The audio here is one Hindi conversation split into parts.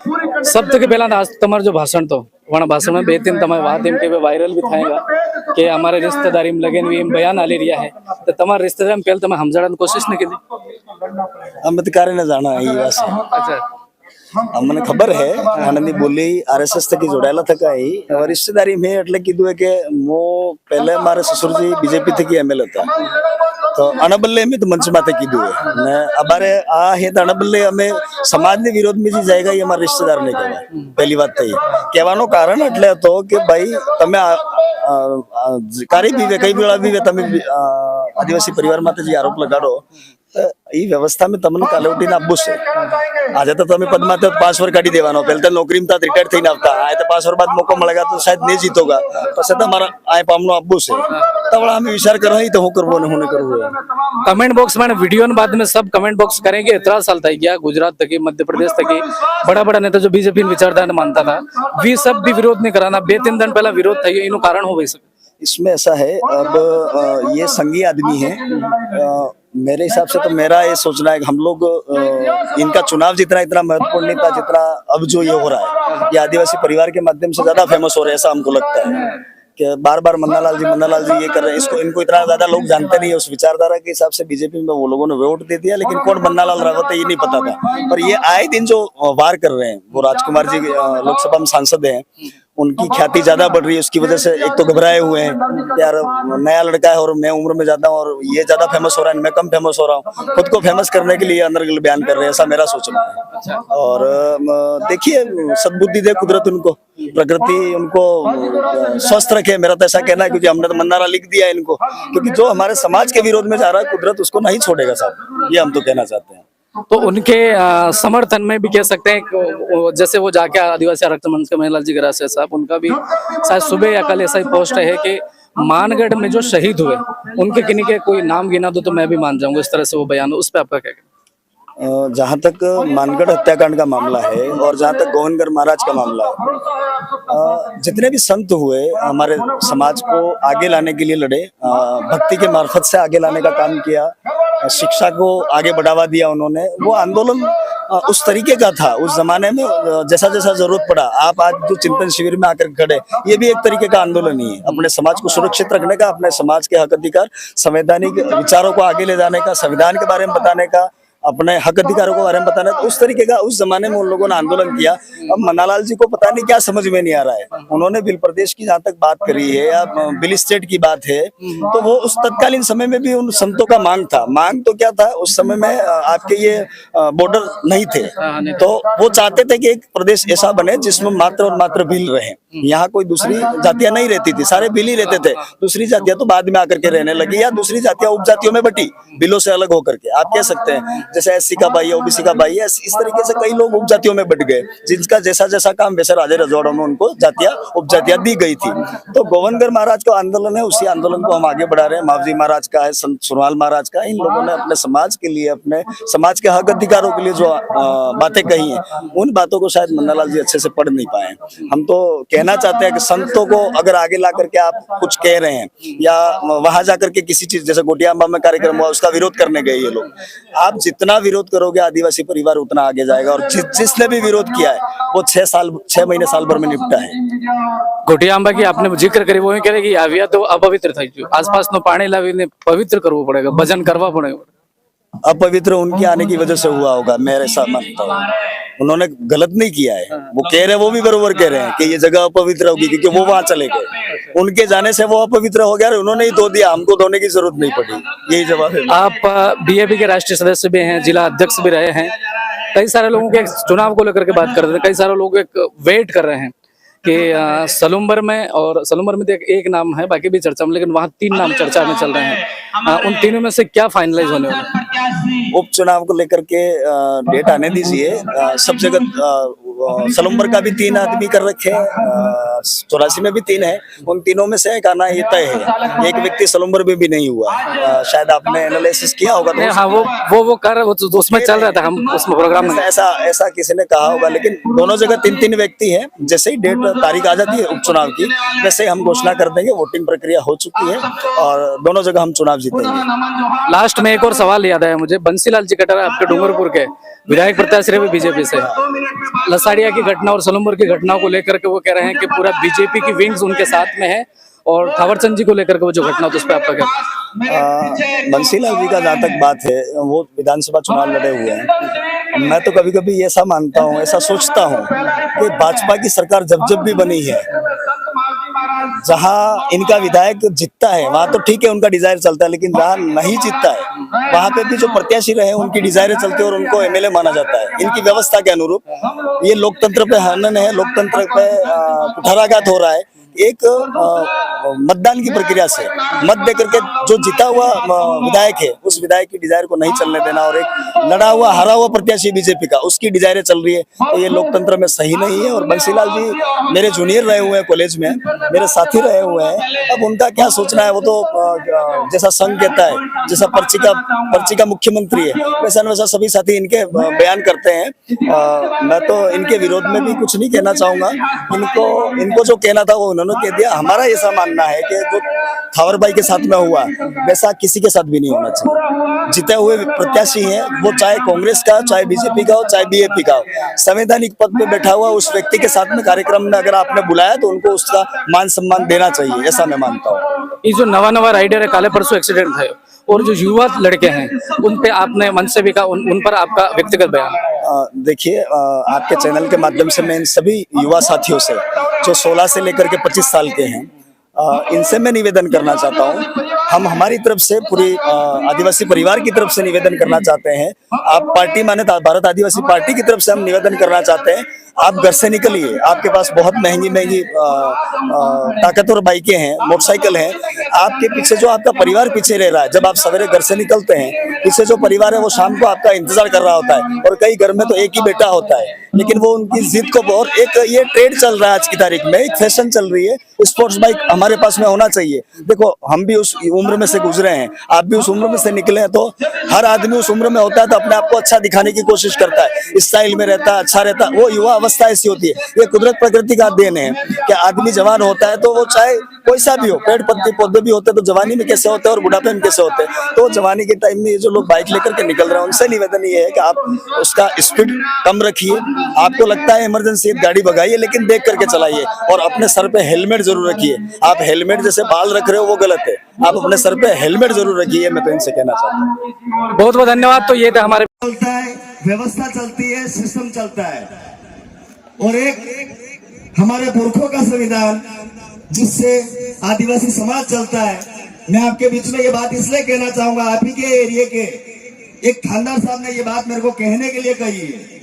સૌથી પહેલા તો આજ તમારું જો ભાષણ તો વણ ભાષણ में બે ત્રણ તમે વાત એમ કે વાયરલ भी થાયगा કે અમારે रिश्तेदारी में लगे एम बयान आली રહ્યા है तो તમારા रिश्तेदार में पहले તમે સમજાવવાની કોશિश नहीं की અમે તો કારે ન જાણા એ વાત अच्छा અમને ખબર હે આનંદી બોલી આરએસએસ થકી જોડાયેલા થકા એ રિશ્તેદારી મેં એટલે કીધું હે કે મો પહેલે મારા સસુરજી બીજેપી થકી એમએલ હતા તો અણબલ્લે મેં તો મંચ માથે કીધું હે ને અબારે આ હે તો અણબલ્લે અમે સમાજની વિરોધમાં જે જાયગા એ અમારા રિશ્તેદાર નહીં કહેવાય પહેલી વાત તો એ કહેવાનો કારણ એટલે હતો કે ભાઈ તમે કારી બીવે કઈ વેળા બીવે તમે આદિવાસી પરિવાર માટે જે આરોપ લગાડો એ વ્યવસ્થા में તમને કાલે ઉઠીને આપવું છે આજે તો તમે પદમાં તો 5 વર્ષ કાઢી દેવાનો પહેલા તો નોકરીમાં તા રિટાયર થઈને આવતા આ તો 5 વર્ષ બાદ મોકો મળેगा तो शायद नहीं जीतोगा પછી તમારા આ પામનો આપવું છે તવળા અમે વિચાર કરો ही तो હું કરવું ને હું ન કરવું कमेंट बॉक्स में वीडियो ने बाद में सब कमेंट बॉक्स करेंगे 13 साल तक गया गुजरात तक मध्य प्रदेश तक बड़ा बड़ा नेता जो बीजेपी विचारधारा मानता था वी सब भी विरोध नहीं कराना बे तीन दिन पहला विरोध था इन कारण हो गई इसमें ऐसा है अब ये संघी आदमी है मेरे हिसाब से तो मेरा ये सोचना है कि हम लोग इनका चुनाव जितना इतना महत्वपूर्ण नहीं था जितना अब जो ये हो रहा है ये आदिवासी परिवार के माध्यम से ज्यादा फेमस हो रहे हैं ऐसा हमको लगता है कि बार बार मन्नालाल जी ये कर रहे हैं इसको इनको इतना ज्यादा लोग जानते नहीं है उस विचारधारा के हिसाब से बीजेपी में वो लोगों ने वोट दे दिया लेकिन कौन मन्नालाल रावत है ये नहीं पता था पर ये आए दिन जो वार कर रहे हैं वो राजकुमार जी लोकसभा में सांसद हैं उनकी ख्याति ज्यादा बढ़ रही है उसकी वजह से एक तो घबराए हुए हैं यार नया लड़का है और मैं उम्र में ज्यादा हूँ और ये ज्यादा फेमस हो रहा है मैं कम फेमस हो रहा हूँ खुद को फेमस करने के लिए अंदर बयान कर रहे हैं ऐसा मेरा सोचना है और देखिए सद्बुद्धि दे कुदरत उनको प्रकृति उनको स्वस्थ रखे मेरा तो ऐसा कहना है क्योंकि हमने तो मन्नारा लिख दिया है इनको क्योंकि जो हमारे समाज के विरोध में जा रहा है कुदरत उसको नहीं छोड़ेगा साहब ये हम तो कहना चाहते हैं तो उनके समर्थन में भी कह सकते हैं जैसे वो जाके आदिवासी आरक्षण मंच के मनीलाल जी गरासिया साहब उनका भी शायद सुबह या कल ऐसा ही पोस्ट है कि मानगढ़ में जो शहीद हुए उनके किन्हीं के कोई नाम गिना दो तो मैं भी मान जाऊंगा इस तरह से वो बयान उस पर आपका क्या कहना जहाँ तक मानगढ़ हत्याकांड का मामला है और जहाँ तक गोविंदगढ़ महाराज का मामला है जितने भी संत हुए हमारे समाज को आगे लाने के लिए लड़े भक्ति के मार्फत से आगे लाने का काम किया शिक्षा को आगे बढ़ावा दिया उन्होंने वो आंदोलन उस तरीके का था उस जमाने में जैसा जैसा जरूरत पड़ा आप आज जो चिंतन शिविर में आकर खड़े ये भी एक तरीके का आंदोलन ही है अपने समाज को सुरक्षित रखने का अपने समाज के हक अधिकार संवैधानिक विचारों को आगे ले जाने का संविधान के बारे में बताने का अपने हक अधिकारों के बारे में बताना उस तरीके का उस जमाने में उन लोगों ने आंदोलन किया अब मन्नालाल जी को पता नहीं क्या समझ में नहीं आ रहा है उन्होंने बिल प्रदेश की जहाँ तक बात करी है या बिल स्टेट की बात है तो वो उस तत्कालीन समय में भी उन संतों का मांग तो क्या था उस समय में आपके ये बॉर्डर नहीं थे तो वो चाहते थे कि एक प्रदेश ऐसा बने जिसमें मात्र और मात्र बिल रहे यहाँ कोई दूसरी जातियां नहीं रहती थी सारे बिल ही रहते थे दूसरी जातियां तो बाद में आकर के रहने लगी या दूसरी जातियां उपजातियों में बटी बिलों से अलग होकर के आप कह सकते हैं जैसे एससी का भाई है ओबीसी का भाई है इस तरीके से कई लोग उपजातियों में बट गए जिनका जैसा जैसा काम वैसे राजे रजवाड़ों में उनको जातियां उपजातियां दी गई थी तो गोविंदगढ़ महाराज का आंदोलन है उसी आंदोलन को हम आगे बढ़ा रहे हैं मावजी महाराज का है संत सुरवाल महाराज का इन लोगों ने अपने समाज के लिए अपने समाज के हक अधिकारों के लिए जो बातें कही हैं उन बातों को शायद मन्नालाल जी अच्छे से पढ़ नहीं पाए हम तो कहना चाहते हैं कि संतों को अगर आगे ला करके आप कुछ कह रहे हैं या वहां जाकर के किसी चीज जैसे गोटियाम्बा में कार्यक्रम हुआ उसका विरोध करने गए ये लोग आप जितना विरोध करोगे आदिवासी परिवार उतना आगे जाएगा और जिसने भी विरोध किया है वो 6 महीने साल भर में निपटा है गोटियाम्बा की आपने जिक्र करी वो कह कि આવ્યા તો અપવિત્ર થઈ ગયું આસપાસનો પાણી લાવીને પવિત્ર કરવું પડેगा ભજન કરવા પડેगा अपवित्र उनके आने की वजह से हुआ होगा मेरे साथ मानता हूँ उन्होंने गलत नहीं किया है वो कह रहे हैं वो भी बरोबर कह रहे हैं कि ये जगह अपवित्र होगी क्योंकि वो वहां चले गए उनके जाने से वो अपवित्र हो गया उन्होंने ही धो दिया हमको धोने की जरूरत नहीं पड़ी यही जवाब है आप बीएपी के राष्ट्रीय सदस्य भी हैं जिला अध्यक्ष भी रहे हैं कई सारे लोगों के चुनाव को लेकर के बात कर रहे हैं कई सारे लोग एक वेट कर रहे हैं कि सलुम्बर में और सलुम्बर में तो एक नाम है बाकी भी चर्चा में लेकिन वहाँ 3 नाम चर्चा में चल रहे हैं उन तीनों में से क्या फाइनलाइज होने वाला उपचुनाव को लेकर के डेट आने दीजिए सब जगह सलुम्बर का भी 3 आदमी कर रखे हैं 84 में भी 3 है उन तीनों में से एक आना ये तय है एक व्यक्ति सलुम्बर में भी नहीं हुआ शायद आपने एनालिसिस किया होगा तो हाँ वो कर वो उसमें चल रहा था हम उसमें प्रोग्राम में ऐसा किसी ने कहा होगा लेकिन दोनों जगह 3 व्यक्ति हैं जैसे ही डेट तारीख आ जाती है उपचुनाव की वैसे हम घोषणा कर देंगे वोटिंग प्रक्रिया हो चुकी है और दोनों जगह हम चुनाव जीतेंगे। लास्ट में एक और सवाल याद आया मुझे, बंसीलाल जी कटारा आपके डूंगरपुर के विधायक प्रत्याशी रहे बीजेपी से, लसाड़िया की घटना और सोलंबर की घटनाओं को लेकर के वो कह रहे हैं कि पूरा बीजेपी की विंग्स उनके साथ में है, और थावरचंद जी को लेकर के वो जो घटना, तो उस पर आपका क्या? बंसीलाल जी का जहाँ तक बात है, वो विधानसभा चुनाव लड़े हुए हैं। मैं तो कभी कभी ऐसा मानता हूँ, ऐसा सोचता हूँ कि भाजपा की सरकार जब जब भी बनी है, जहाँ इनका विधायक जीतता है वहां तो ठीक है, उनका डिजायर चलता है, लेकिन जहाँ नहीं जीतता है वहां पे भी जो प्रत्याशी रहे उनकी डिजायर चलती है और उनको एमएलए माना जाता है। इनकी व्यवस्था के अनुरूप ये लोकतंत्र पे हनन है, लोकतंत्र पे कुठाराघात हो रहा है। एक मतदान की प्रक्रिया से मत देकर के जो जीता हुआ विधायक है, उस विधायक की डिजायर को नहीं चलने देना, और एक लड़ा हुआ हारा हुआ प्रत्याशी बीजेपी का, उसकी डिजायरें चल रही है, तो ये लोकतंत्र में सही नहीं है। और बंसीलाल जी मेरे जूनियर रहे हुए हैं, कॉलेज में मेरे साथी रहे हुए हैं। अब उनका क्या सोचना है, वो तो जैसा संघ कहता है, जैसा पर्ची का मुख्यमंत्री है, वैसा न वैसा सभी साथी इनके बयान करते हैं। मैं तो इनके विरोध में भी कुछ नहीं कहना चाहूंगा। इनको जो कहना था वो उन्होंने कह दिया। हमारा ऐसा मानना है कि जो थावर भाई के साथ में हुआ वैसा किसी के साथ भी नहीं होना चाहिए। जीते हुए प्रत्याशी हैं, वो चाहे कांग्रेस का, चाहे बीजेपी का हो, चाहे बीएपी का हो, संवैधानिक पद पे बैठा हुआ उस व्यक्ति के साथ में कार्यक्रम में अगर आपने बुलाया तो उनको उसका मान सम्मान देना चाहिए, ऐसा मैं मानता हूँ। ये जो नवा राइडर है, काले परसों एक्सीडेंट है, और जो युवा लड़के हैं उन पे आपने मंच से भी कहा, उन पर आपका व्यक्तिगत बयान? देखिए, आपके चैनल के माध्यम से मैं इन सभी युवा साथियों से जो 16 से लेकर के 25 साल के हैं, इनसे मैं निवेदन करना चाहता हूँ। हम हमारी तरफ से पूरी आदिवासी परिवार की तरफ से निवेदन करना चाहते हैं। आप पार्टी माने भारत आदिवासी पार्टी की तरफ से हम निवेदन करना चाहते हैं, आप घर से निकलिए। आपके पास बहुत महंगी ताकतवर बाइकें हैं, मोटरसाइकिल हैं, आपके पीछे जो आपका परिवार पीछे रह रहा है। जब आप सवेरे घर से निकलते हैं, पीछे जो परिवार है वो शाम को आपका इंतजार कर रहा होता है, और कई घर में तो एक ही बेटा होता है, लेकिन वो उनकी जिद को बहुत, एक ये ट्रेंड चल रहा है आज की तारीख में, एक फैशन चल रही है, स्पोर्ट्स बाइक हमारे पास में होना चाहिए। देखो, हम भी उस उम्र में से गुजरे हैं, आप भी उस उम्र में से निकले हैं, तो हर आदमी उस उम्र में होता है तो अपने आप को अच्छा दिखाने की कोशिश करता है, स्टाइल में रहता है, अच्छा रहता है। वो युवा अवस्था ऐसी होती है, ये कुदरत प्रकृति का देन है कि आदमी जवान होता है तो वो चाहे कोई सा भी हो, पेड़ पत्ते पौधे भी होते हैं, तो जवानी में कैसे होते हैं और बुढ़ापे में कैसे होते हैं। तो जवानी के टाइम में ये जो लोग बाइक लेकर के निकल रहे हैं, उनसे निवेदन ये है कि आप उसका स्पीड कम रखिए। आपको लगता है इमरजेंसी गाड़ी भगाइए, लेकिन देख करके चलाइए, और अपने सर पे हेलमेट जरूर रखिए। आप हेलमेट जैसे बाल रख रहे हो वो गलत है, आप अपने सर पे हेलमेट जरूर रखिए। मैं तो इनसे कहना चाहता हूँ। बहुत बहुत धन्यवाद। तो ये थे हमारे, चलता है, व्यवस्था चलती है, सिस्टम चलता है, और एक हमारे पुरखों का संविधान जिससे आदिवासी समाज चलता है। मैं आपके बीच में ये बात इसलिए कहना चाहूंगा, आप ही के एरिया के एक थानेदार साहब ने ये बात मेरे को कहने के लिए कही है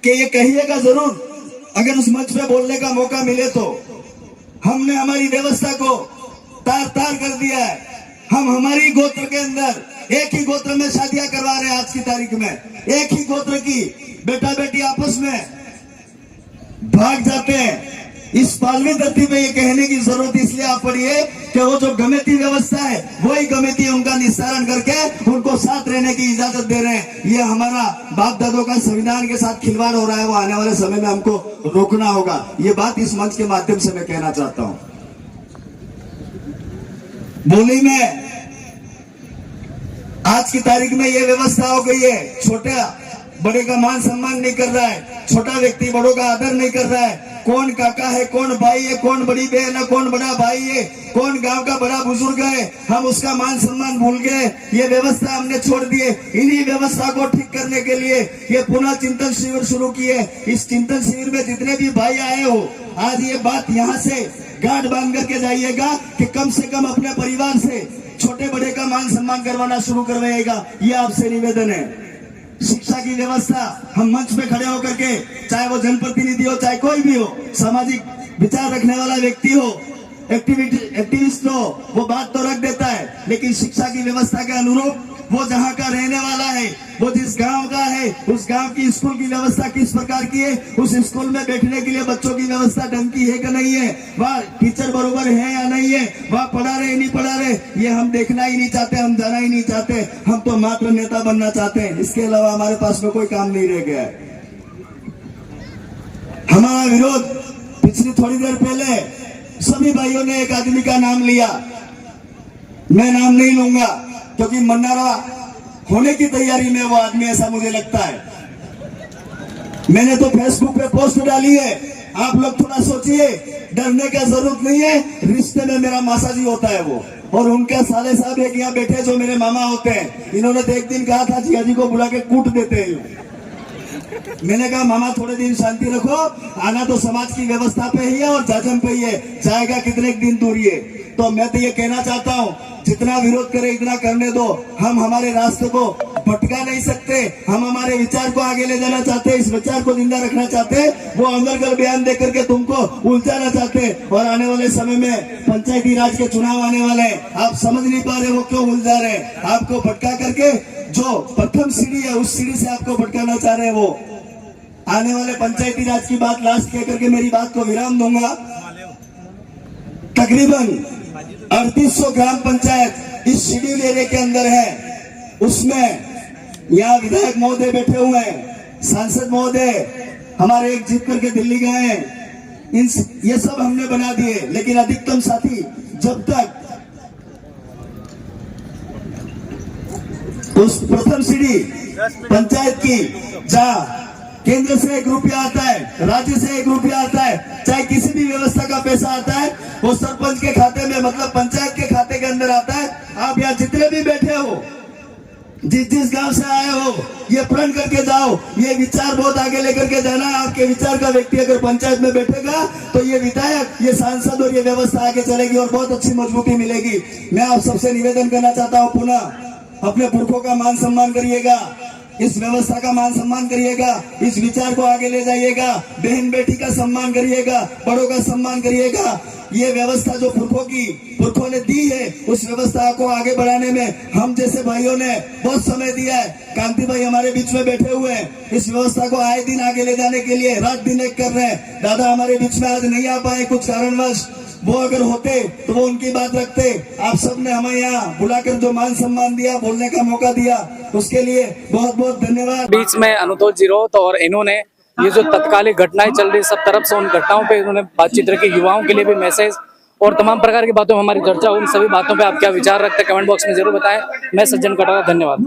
कि ये कहिएगा जरूर, अगर उस मंच पे बोलने का मौका मिले तो। हमने हमारी व्यवस्था को तार तार कर दिया है। हम हमारी गोत्र के अंदर एक ही गोत्र में शादियां करवा रहे हैं। आज की तारीख में एक ही गोत्र की बेटा बेटी आपस में भाग जाते हैं। इस पालवी धरती पे ये कहने की जरूरत इसलिए आ पड़ी है कि वो जो गमेती व्यवस्था है, वही गमेती उनका निस्तारण करके उनको साथ रहने की इजाजत दे रहे हैं। ये हमारा बाप दादों का संविधान के साथ खिलवाड़ हो रहा है, वो आने वाले समय में हमको रोकना होगा। ये बात इस मंच के माध्यम से मैं कहना चाहता हूं। बोली में आज की तारीख में ये व्यवस्था हो गई है, छोटे बड़े का मान सम्मान नहीं कर रहा है, छोटा व्यक्ति बड़ों का आदर नहीं कर रहा है। कौन काका है, कौन भाई है, कौन बड़ी बहन है, कौन बड़ा भाई है, कौन गांव का बड़ा बुजुर्ग है, हम उसका मान सम्मान भूल गए। ये व्यवस्था हमने छोड़ दिए। इन्हीं व्यवस्था को ठीक करने के लिए ये पुनः चिंतन शिविर शुरू किए। इस चिंतन शिविर में जितने भी भाई आए हो, आज ये बात यहाँ से गांठ बांध करके जाइएगा कि कम से कम अपने परिवार से छोटे बड़े का मान सम्मान करवाना शुरू करवाइएगा। ये आपसे निवेदन है। शिक्षा की व्यवस्था हम मंच पे खड़े होकर के, चाहे वो जनप्रतिनिधि हो, चाहे कोई भी हो, सामाजिक विचार रखने वाला व्यक्ति हो, एक्टिविस्ट हो, वो बात तो रख देता है, लेकिन शिक्षा की व्यवस्था के अनुरूप वो जहाँ का रहने वाला है, वो जिस गांव का है, उस गांव की स्कूल की व्यवस्था किस प्रकार की है, उस स्कूल में बैठने के लिए बच्चों की व्यवस्था ढंग की है कि नहीं है, वहाँ टीचर बरोबर है या नहीं है, वहाँ पढ़ा रहे नहीं पढ़ा रहे, ये हम देखना ही नहीं चाहते, हम जाना ही नहीं चाहते। हम तो मात्र नेता बनना चाहते हैं। इसके अलावा हमारे पास में कोई काम नहीं रह गया है। हमारा विरोध पिछली थोड़ी देर पहले सभी भाइयों ने एक आदमी का नाम लिया, मैं नाम नहीं लूंगा। क्योंकि मन्नारा होने की तैयारी में वो आदमी, ऐसा मुझे लगता है। मैंने तो फेसबुक पे पोस्ट डाली है, आप लोग थोड़ा सोचिए, डरने का जरूरत नहीं है। रिश्ते में मेरा मासाजी होता है वो, और उनका साले साहब एक यहाँ बैठे जो मेरे मामा होते हैं। इन्होंने तो एक दिन कहा था जिया जी को बुला के कूट देते हैं। मैंने कहा मामा थोड़े दिन शांति रखो, आना तो समाज की व्यवस्था पे ही है और जाजम पे ही है, जाएगा कितने दिन दूर ये। तो मैं तो ये कहना चाहता हूँ, जितना विरोध करे इतना करने दो। हम हमारे रास्ते को भटका नहीं सकते, हम हमारे विचार को आगे ले जाना चाहते हैं, इस विचार को जिंदा रखना चाहते हैं। वो अंदर बयान दे करके तुमको उलझाना चाहते हैं। और आने वाले समय में पंचायती राज के चुनाव आने वाले हैं, आप समझ नहीं पा रहे वो क्यों उलझा रहे हैं। आपको भटका करके जो प्रथम सीढ़ी है उस सीढ़ी से आपको भटकाना चाह रहे हैं वो। आने वाले पंचायती राज की बात लास्ट कह करके मेरी बात को विराम दूंगा। तकरीबन 3800 ग्राम पंचायत इस शेड्यूल एरिया के अंदर है। उसमें यहाँ विधायक महोदय बैठे हुए हैं, सांसद महोदय हमारे एक जीत करके दिल्ली गए हैं, ये सब हमने बना दिए। लेकिन अधिकतम साथी जब तक उस प्रथम सीढ़ी पंचायत की जहाँ केंद्र से 1 रुपया आता है, राज्य से 1 रुपया आता है, चाहे किसी भी व्यवस्था का पैसा आता है, वो सरपंच के खाते में, मतलब पंचायत के खाते के अंदर आता है। आप यहाँ जितने भी बैठे हो, जिस गांव से आए हो, ये प्रण करके जाओ, ये विचार बहुत आगे लेकर के जाना है। आपके विचार का व्यक्ति अगर पंचायत में बैठेगा तो ये विधायक, ये सांसद और ये व्यवस्था आगे चलेगी और बहुत अच्छी मजबूती मिलेगी। मैं आप सबसे निवेदन करना चाहता हूँ, पुनः अपने पुरखों का मान सम्मान करिएगा, इस व्यवस्था का मान सम्मान करिएगा, इस विचार को आगे ले जाइएगा, बहन बेटी का सम्मान करिएगा, बड़ों का सम्मान करिएगा। ये व्यवस्था जो पुरखों ने दी है, उस व्यवस्था को आगे बढ़ाने में हम जैसे भाइयों ने बहुत समय दिया है। कांति भाई हमारे बीच में बैठे हुए हैं, इस व्यवस्था को आए दिन आगे ले जाने के लिए रात दिन एक कर रहे हैं। दादा हमारे बीच में आज नहीं आ पाए कुछ कारणवश, वो अगर होते तो वो उनकी बात रखते। आप सबने हमें यहाँ बुलाकर जो मान सम्मान दिया, बोलने का मौका दिया, उसके लिए बहुत बहुत धन्यवाद। बीच में अनुतोष जी रोहत और इन्होंने ये जो तत्कालिक घटनाएं चल रही सब तरफ से, उन घटनाओं पे इन्होंने बातचीत रखी, युवाओं के लिए भी मैसेज और तमाम प्रकार की बातों में हमारी चर्चा। उन सभी बातों पे आप क्या विचार रखते हैं कमेंट बॉक्स में जरूर बताएं। मैं सज्जन कटारा, धन्यवाद।